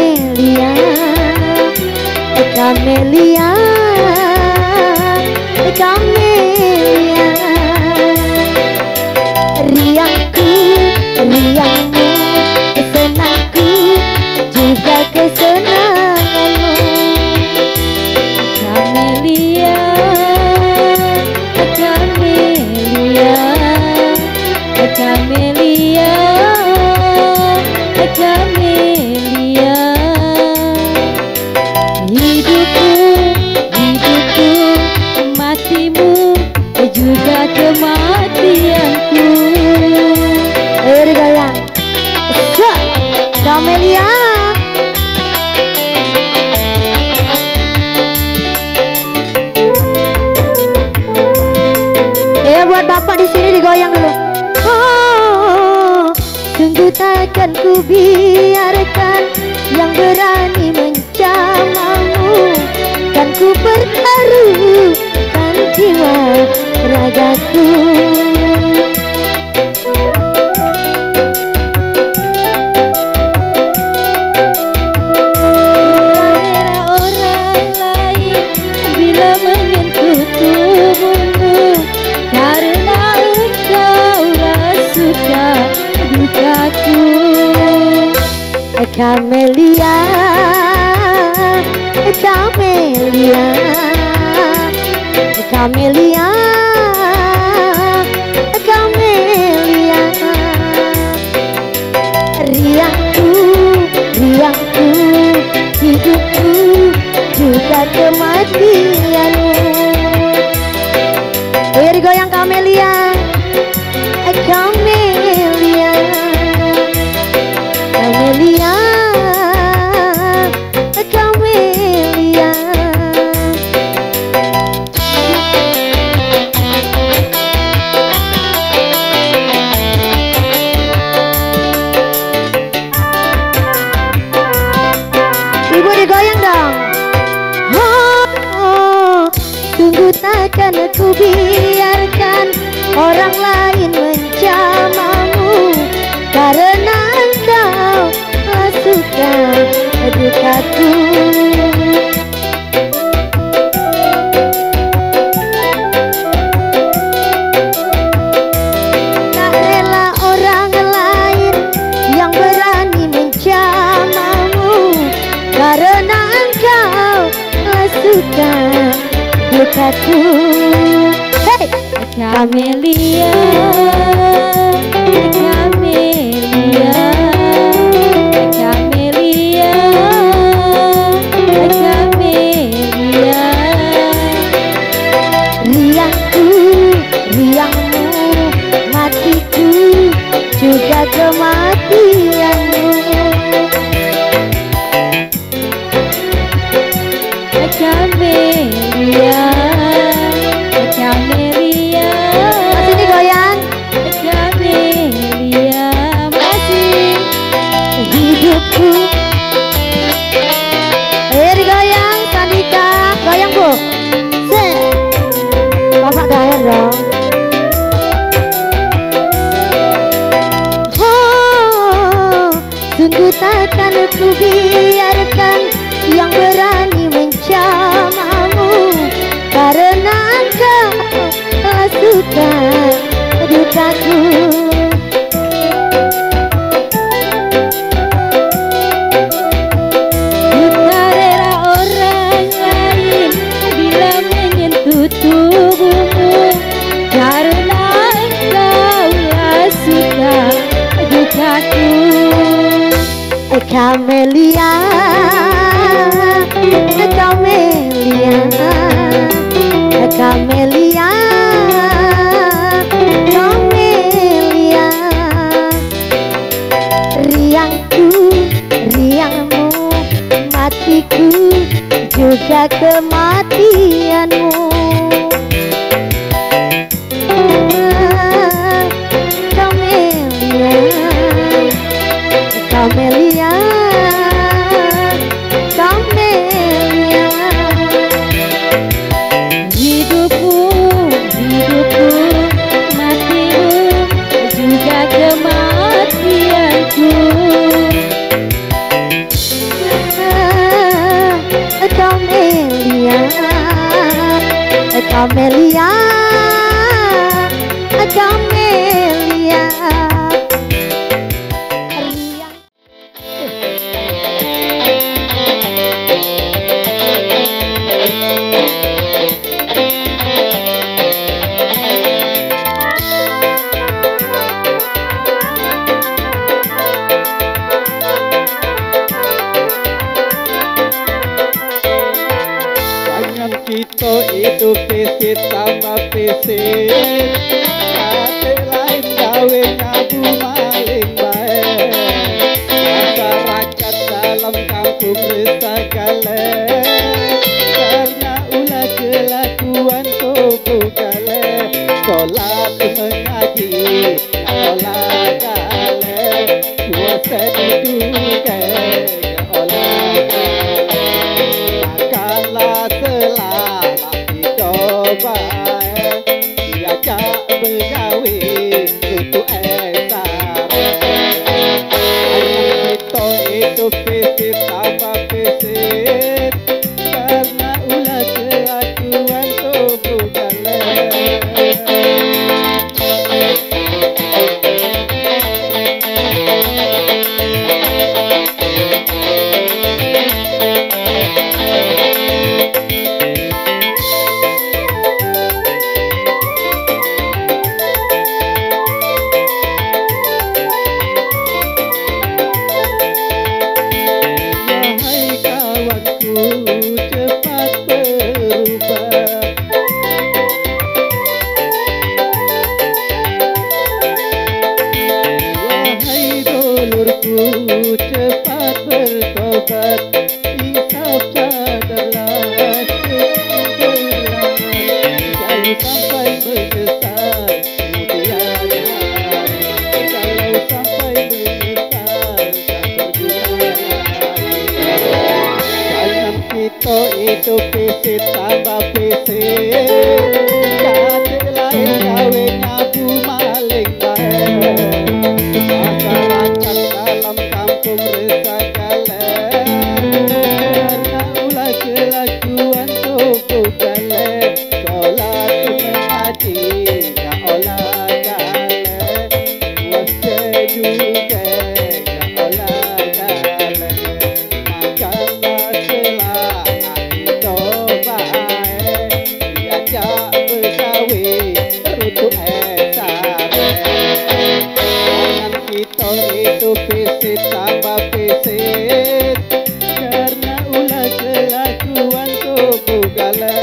Kamelia, Kamelia, Kamelia. Riangku, riangmu, kesenangku, juga kesenanganmu. Kamelia, Kamelia, Kamelia, Kamelia. Hidupku, hidupku, matimu, juga kematianku. Ayo digoyang. Kamelia. Ya buat bapak di sini digoyang dulu. Oh, sungguh takkan ku biarkan yang berani mencamamu. Kan ku pertaruhkan jiwa ragaku. Orang lain bila menyentuh tubuhmu, karena engkaulah suka dukaku. Kamelia, Kamelia, Kamelia, Kamelia. Riangku, riangku, hidupku, juga kematianmu. Ayo digoyang Kamelia, Kamelia, Kamelia, Kamelia. Ibu digoyang dong. Oh, oh, sungguh takkan aku biarkan orang lain mencamamu, karena engkau suka dukaku. Tak rela orang lain yang berani mencamamu, karena engkau suka dukaku. Hey! Kamelia, Kamelia, Kamelia, Kamelia. Riangku, riangmu, matiku, juga kematianmu. Kamelia, Kamelia. Masih digoyang. Kamelia, masih. Hidupku. Ayo digoyang, Sandika. Goyang bu. Set. Bapak goyang dong. Oh, sungguh takkan aku biarkan yang berani mencamamu, karena engkau suka dukaku. Tak rela orang lain bila menyentuh tubuhmu, karena engkaulah suka dukaku. Kamelia, Kamelia, Kamelia, Kamelia. Riangku, riangmu, matiku, juga kematianmu. Kamelia, Kamelia, Kamelia. Hidupku, hidupku, matimu, juga kematianku. Camelia, Camelia. Kita itu visit tambah visit, kate lain gawe nyabu maling bae. Masyarakat dalam kampung resah gale, karena ulah kelakuan tubuh gale. Sholat mengaji, olah gale, puasa diduga, olah gale. Makanlah selalah dicoba, diajak bergawe untuk esar. Anak kita itu visit tambah visit, karena ulah kelakuan tubuh gale. Cepat bertobat, insaf sadarlah kemudian, jangan sampai menyesal kemudian hari. Kalau sampai menyesal tak berguna. Jangan kita itu visit tambah visit, kate lain gawe nyabu maling bae. Masyarakat dalam kampung resah gale, karena ulah kelakuan tubuh gale. Sholat mengaji ya olah gale, puasa juga ya olah gale. Makanlah selalah dicoba, diajak bergawe untuk esar. Kita itu visit tambah visit, karena ulah kelakuan tubuh gale.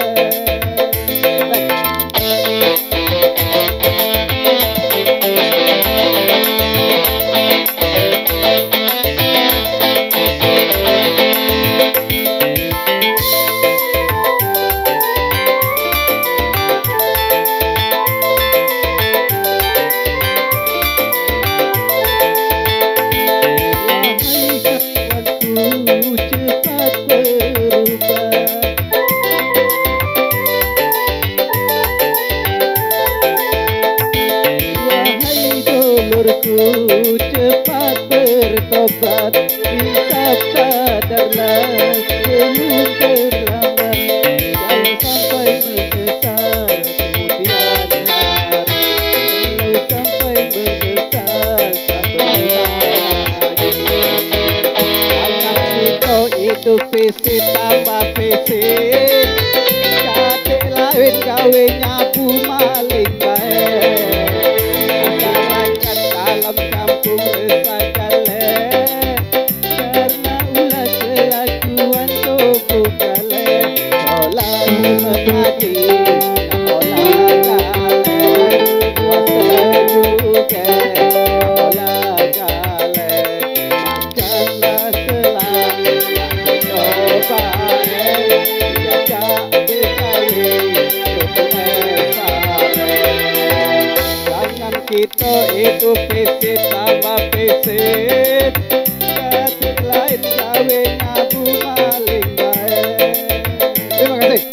Cepat bertobat, insaf sadarlah sebelum terlambat. Jangan sampai menyesal kemudian hari. Kalau sampai menyesal tak berguna. Anak kita itu visit tambah visit, kate lain gawe nyabu maling bae. Dalam kampung resah gale, karena ulah kelakuan tubuh gale. Sholat mengaji olah gale, puasa juga olah gale. Makanlah selalu dicoba, diajak bergawe untuk esar. Jangan kita itu visit tambah visit, kate lain gawe nyabu maling bae. Terima kasih.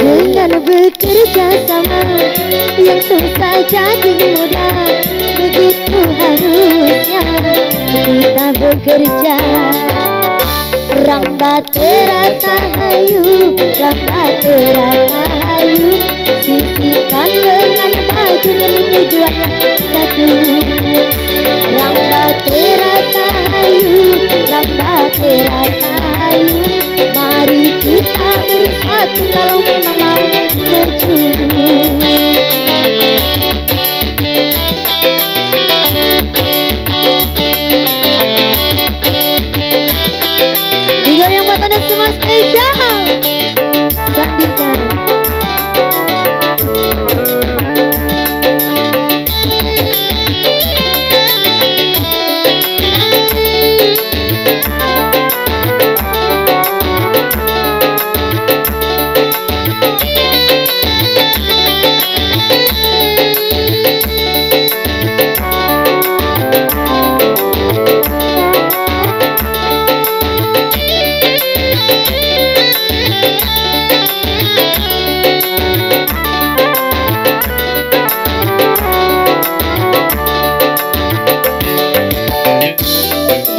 Dengan bekerja sama yang susah jadi mudah, begitu harusnya kita bekerja. Ramba terata hayu, ramba terata hayu, sisihkan dengan baju demi tujuan satu. Ramba terata hayu, ramba terata hayu, mari kita bersatu kalau memang mau berjuang. Yang buat anda semua spesial Sandika.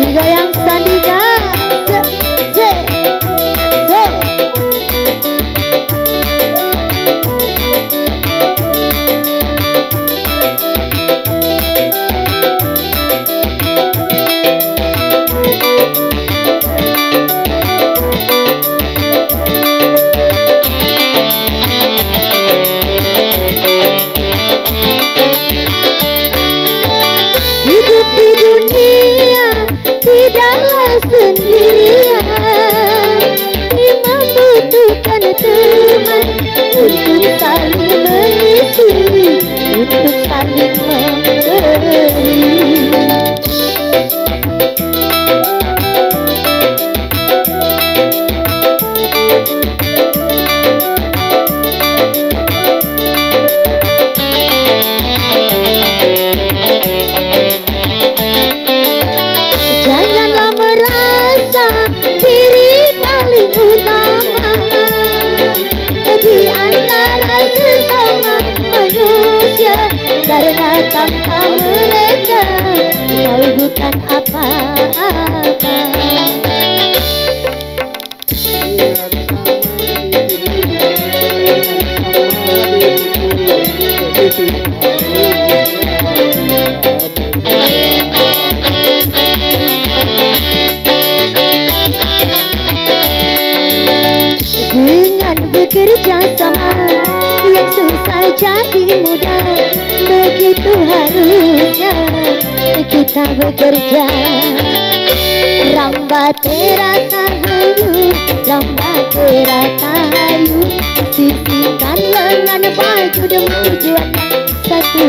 Digoyang Sandika. Hidup di dunia tidaklah sendirian, membutuhkan teman untuk saling mengisi, untuk saling memberi. Janganlah merasa diri paling utama di antara sesama manusia, karena tanpa mereka kau bukan apa-apa. Dengan bekerja sama yang susah jadi mudah, begitu harusnya kita bekerja. Ramba terata hayu, ramba terata hayu, sisihkan lengan baju demi tujuan satu.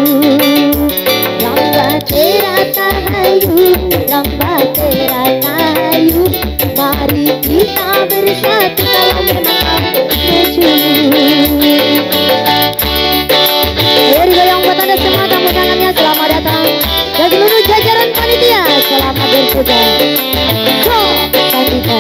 Ramba terata hayu, ramba terata hayu, mari kita bersatu kalau memang berjuang. Ayo digoyang buat anda semua tamu tangannya, selamat datang. Dan seluruh jajaran panitia, selamat berkuda. So, Sandika.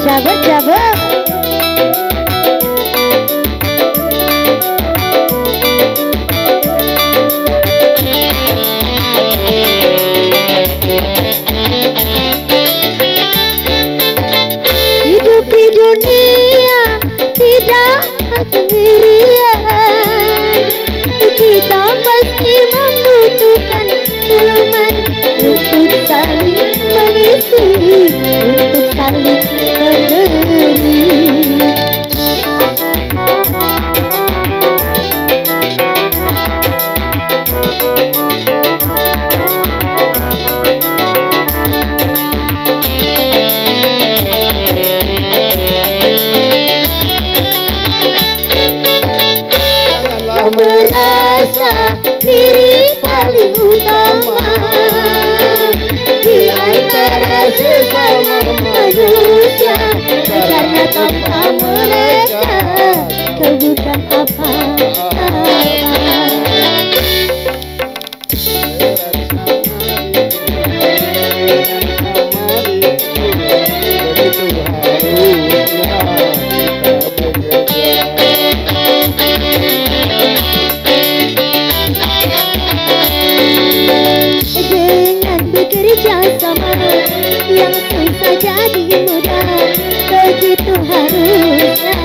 Jabat-jabat. sesama manusia, karena tanpa mereka kau bukan apa-apa. Dengan bekerja sama langsung saja dimudah, begitu harusnya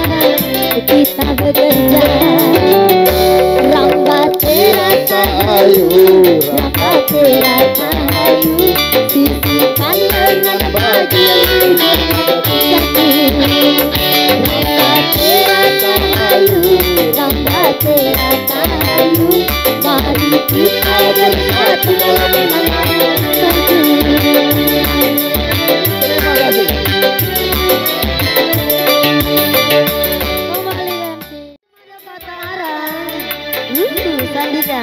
kita bekerja. Rambat terasa hayu, rambat terasa hayu, sisihkan dengan baju satu. Rambat terasa hayu, rambat terasa hayu, mari kita bersatu dalam satu. Terima kasih. Sandika.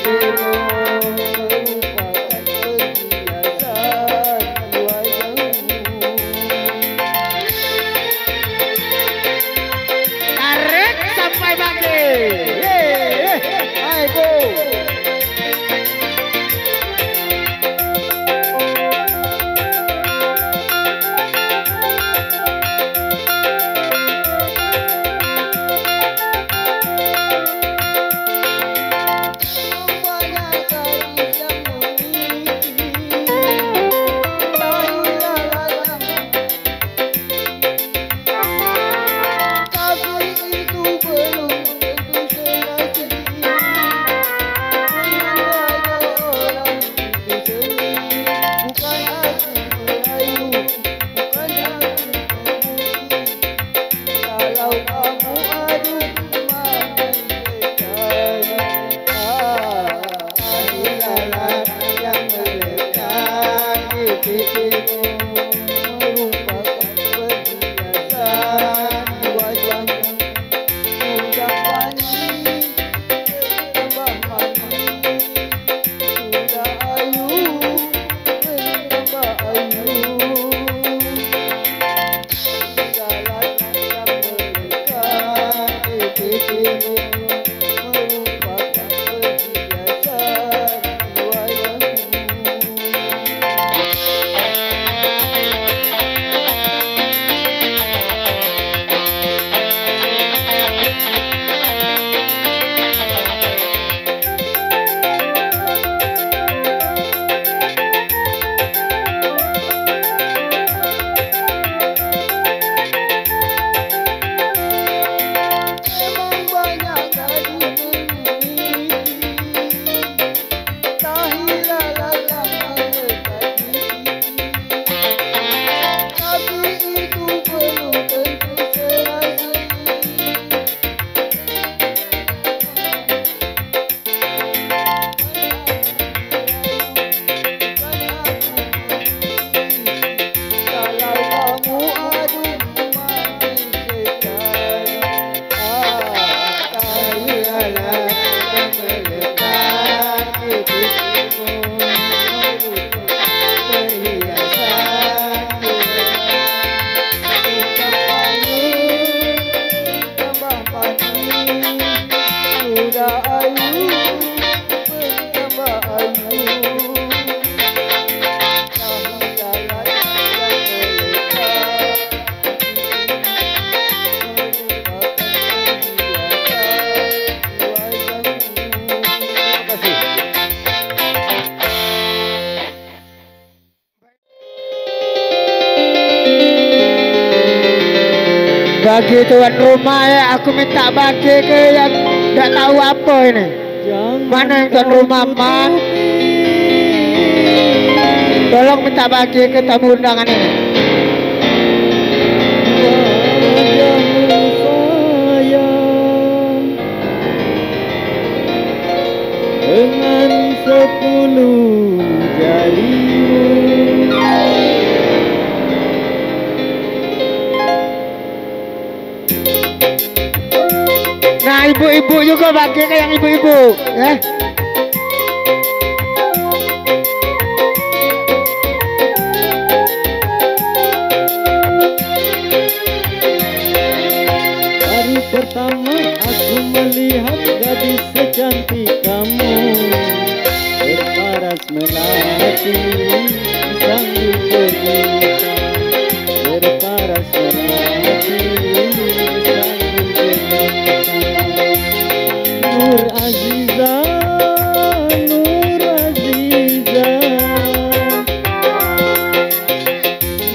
pipimu merupakan perhiasan wajahmu. Tarik sampai bangkit. Hai go. Bagi tuan rumah ya, aku minta bagi ke yang nggak tahu apa ini. Mana yang tuan rumah man? Tolong minta bagi ke tamu undangan ini. Dengan 10 jarimu. Nah, ibu-ibu juga bagi ke yang ibu-ibu, ya. Hari pertama aku melihat gadis secantik kamu, berparas melati sambil berduka, berparas melati sambil berduka. Nur Aziza, Nur Aziza,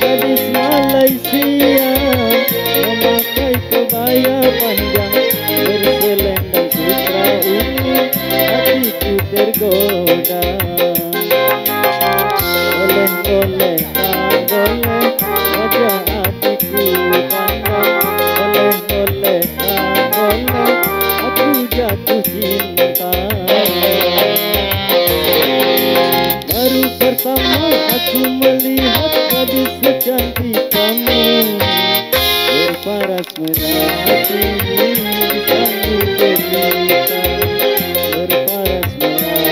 gadis Malaysia, memakai kebaya panjang, berselendang sutra ungu, hatiku tergoda. Oleh-oleh tak boleh, wajah hatiku pandang. Oleh-oleh tak boleh, aku jatuh cinta. Baru pertama aku melihat gadis secantik kamu, berparas melati sambil berduka, berparas melati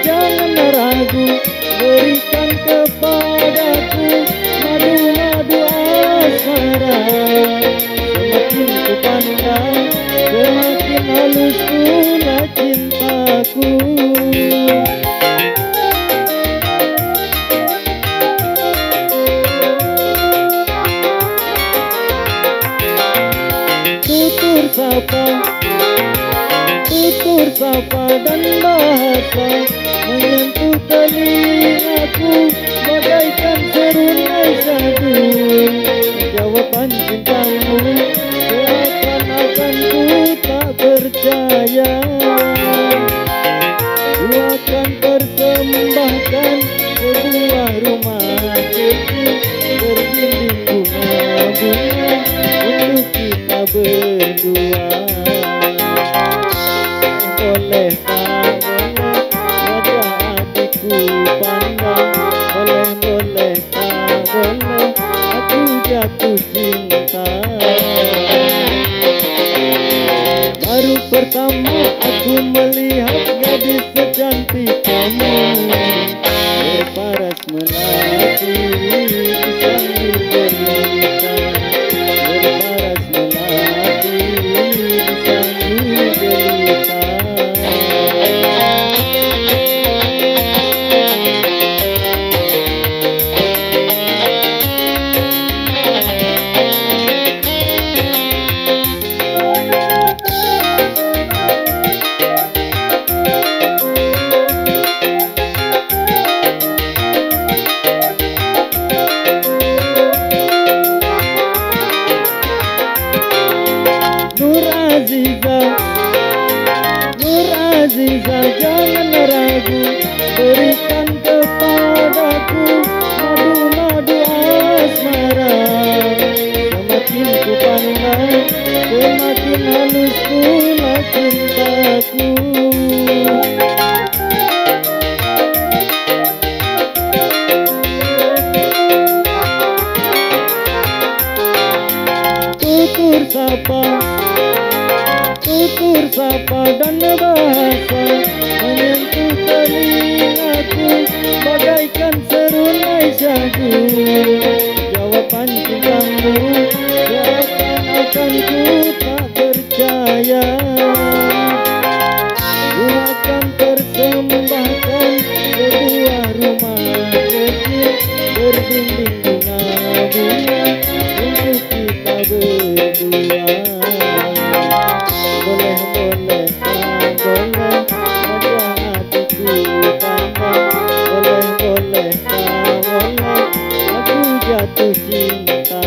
jangan ragu, berikan kepadaku madu-madu asmara. Semakin ku pandang, semakin halus pula cintaku. Tutur sapa dan bahasa menyentuh telingaku bagaikan serunai syahdu. Jawaban cintamu seakan-akan ku tak percaya. Ku akan persembahkan sebuah rumah kecil berdinding bunga-bunga untuk kita berdua. Boleh tak boleh wajah hatiku pandang, boleh tak boleh aku jatuh cinta. Baru pertama aku melihat gadis secantik kamu, berparas melati sambil berita, berparas melati sambil berita. Nur Aziza, jangan ragu, berikan kepadaku madu-madu asmara. Semakin ku pandang, semakin halus pula cintaku. Tutur sapa dan bahasa menyentuh telingaku bagaikan serunai syahdu. Jawaban cintamu seakan-akan ku tak percaya. Ku akan persembahkan sebuah rumah kecil berdinding bunga-bunga untuk kita berdua. Boleh tak boleh wajah hatiku pandang, boleh tak boleh aku jatuh cinta.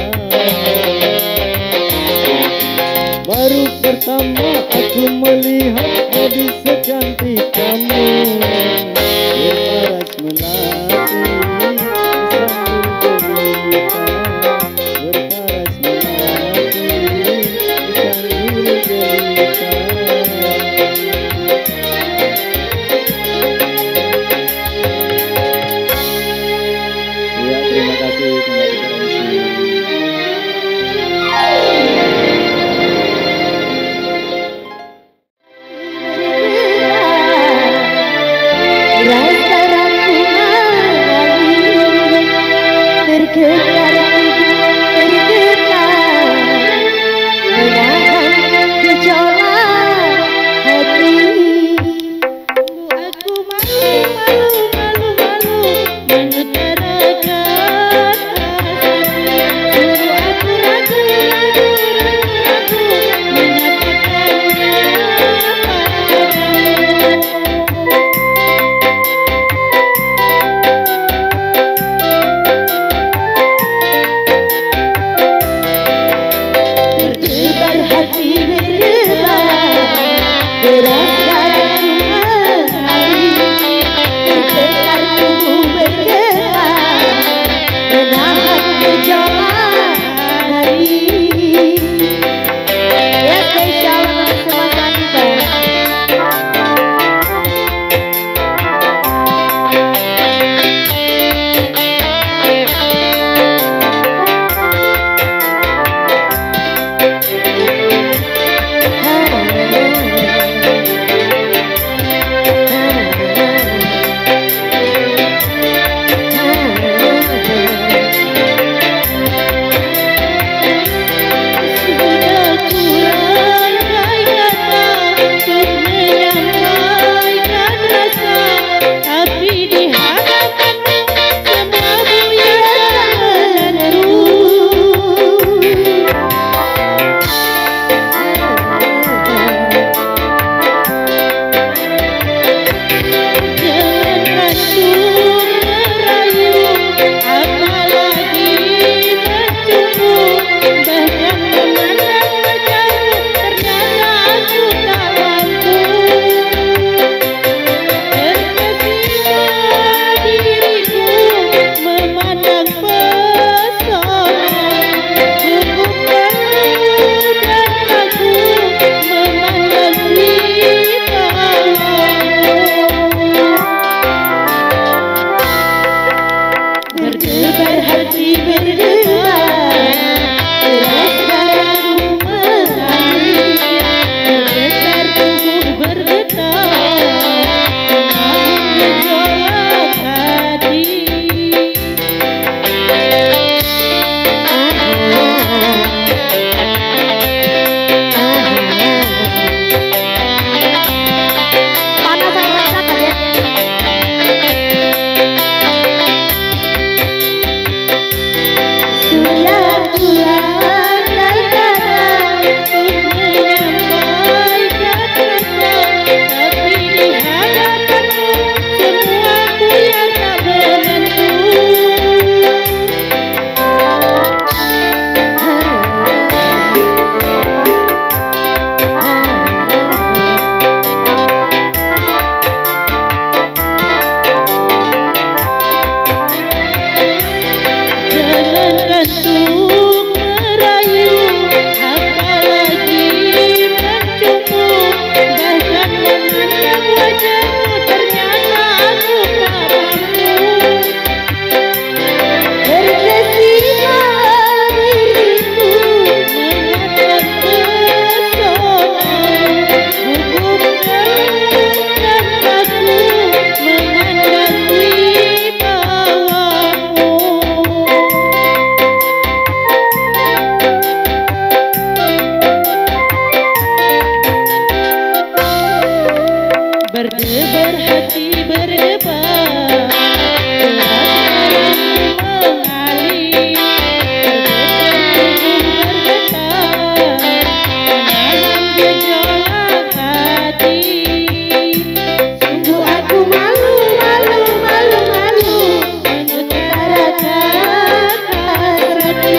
Baru pertama aku melihat gadis secantik kamu, berparas melati sambil berita, berparas melati sambil berita. Ya, terima kasih kembali ke berhenti berdebat, mengalir, bergetar, menahan gejolak hati. Sungguh aku malu, malu, malu, malu mengutarakan hasratku.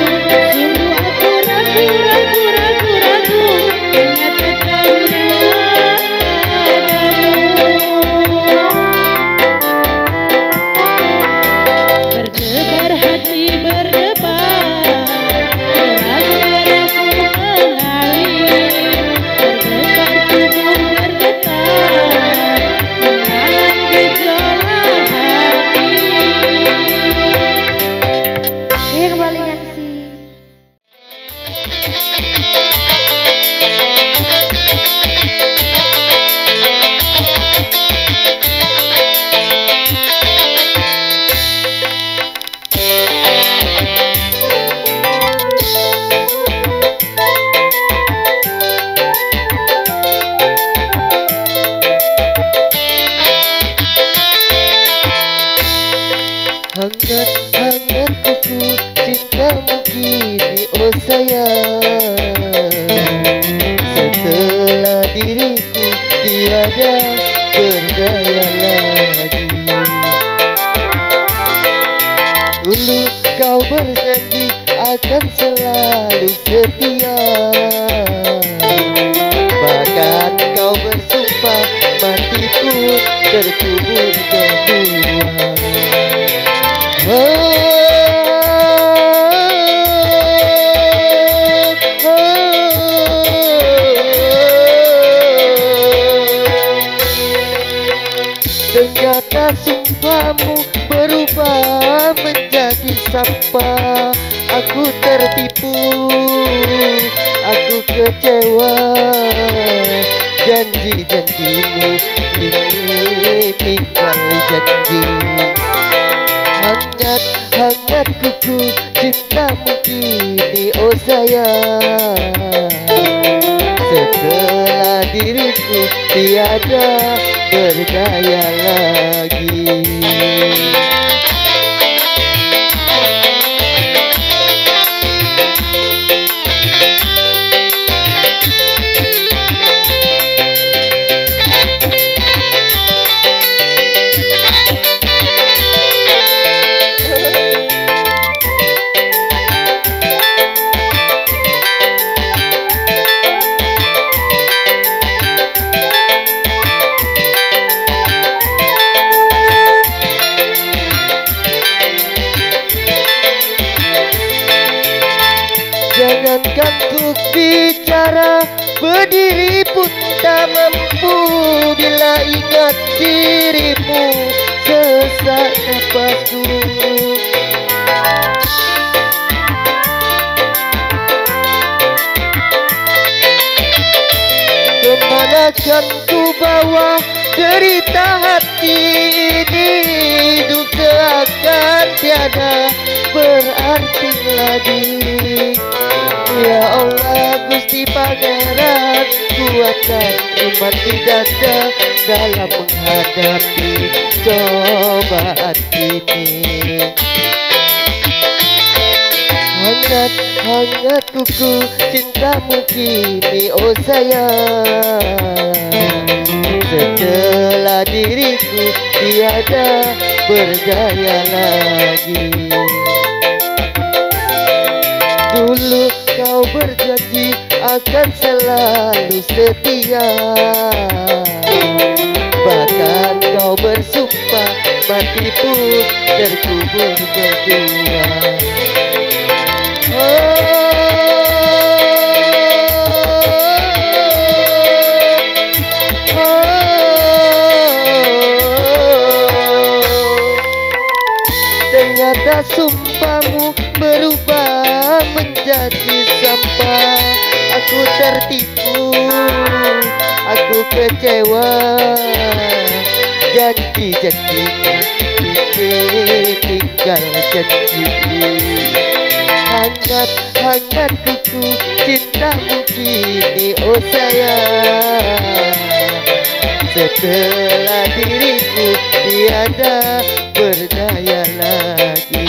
Sungguh aku ragu, ragu, ragu, ragu mengatakan berdebar hati berdebar, gerak-gerikku mengalir, bergetar tubuh bergetar, menahan gejolak hati. Ini kembali MC. Hangat-hangat kuku cintamu kini oh sayang, setelah diriku tiada berdaya lagi. Dulu kau berjanji akan selalu setia, bahkan kau bersumpah mati pun terkubur kedua. Ternyata sumpahmu berubah menjadi sampah. Aku tertipu, aku kecewa. Janji-janjimu ini tinggal janji. Hangat-hangat kuku cintamu kini oh sayang, setelah diriku tiada berdaya lagi. Jangankan ku bicara, berdiri pun tak mampu bila ingat dirimu, sesak nafasku. Kemana kan ku bawa derita hati ini, duka akan tiada berarti lagi. Ya Allah Gusti Pangeran, kuatkan iman di dada dalam menghadapi cobaan ini. Hangat-hangat kuku cintamu kini oh sayang, setelah diriku tiada berdaya lagi. Dulu kau berjanji akan selalu setia, bahkan kau bersumpah mati pun terkubur berdua. Ternyata sumpahmu berubah menjadi sampah. Aku tertipu, aku kecewa. Janji-janjimu tinggal janji. Hangat-hangat kuku cintamu kini oh sayang, setelah diriku tiada berdaya lagi.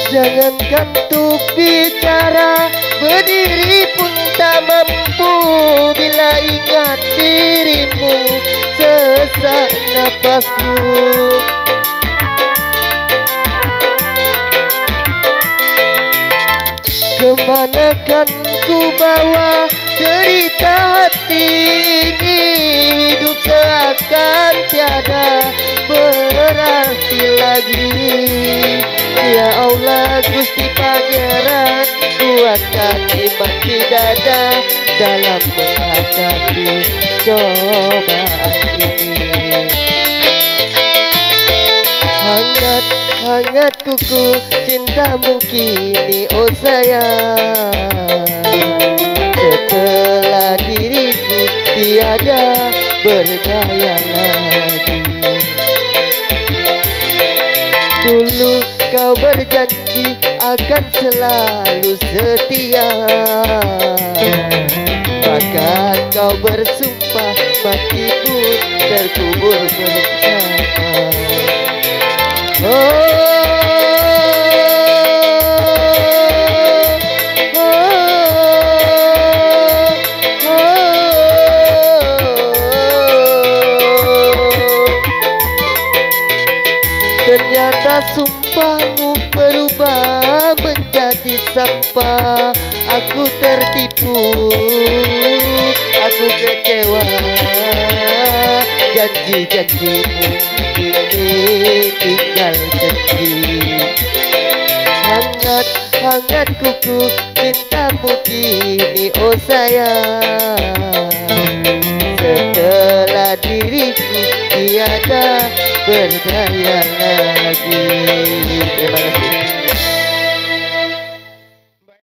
Jangankan tuh bicara, berdiri pun tak mampu bila ingat dirimu sesak napasku. Kemana kan ku bawa cerita hati ini, hidup seakan tiada berarti lagi. Ya Allah Gusti Pangeran, kuatkan iman di dada dalam menghadapi cobaan ini. Hangat kuku cintamu kini oh sayang, setelah diriku tiada berdaya lagi. Dulu kau berjanji akan selalu setia, bahkan kau bersumpah mati pun terkubur bersama. Ternyata sumpahmu berubah menjadi sampah. Aku tertipu, aku kecewa. Janji-janjimu kini tinggal janji. Hangat kuku cintamu kini oh sayang, setelah diriku tiada berdaya lagi.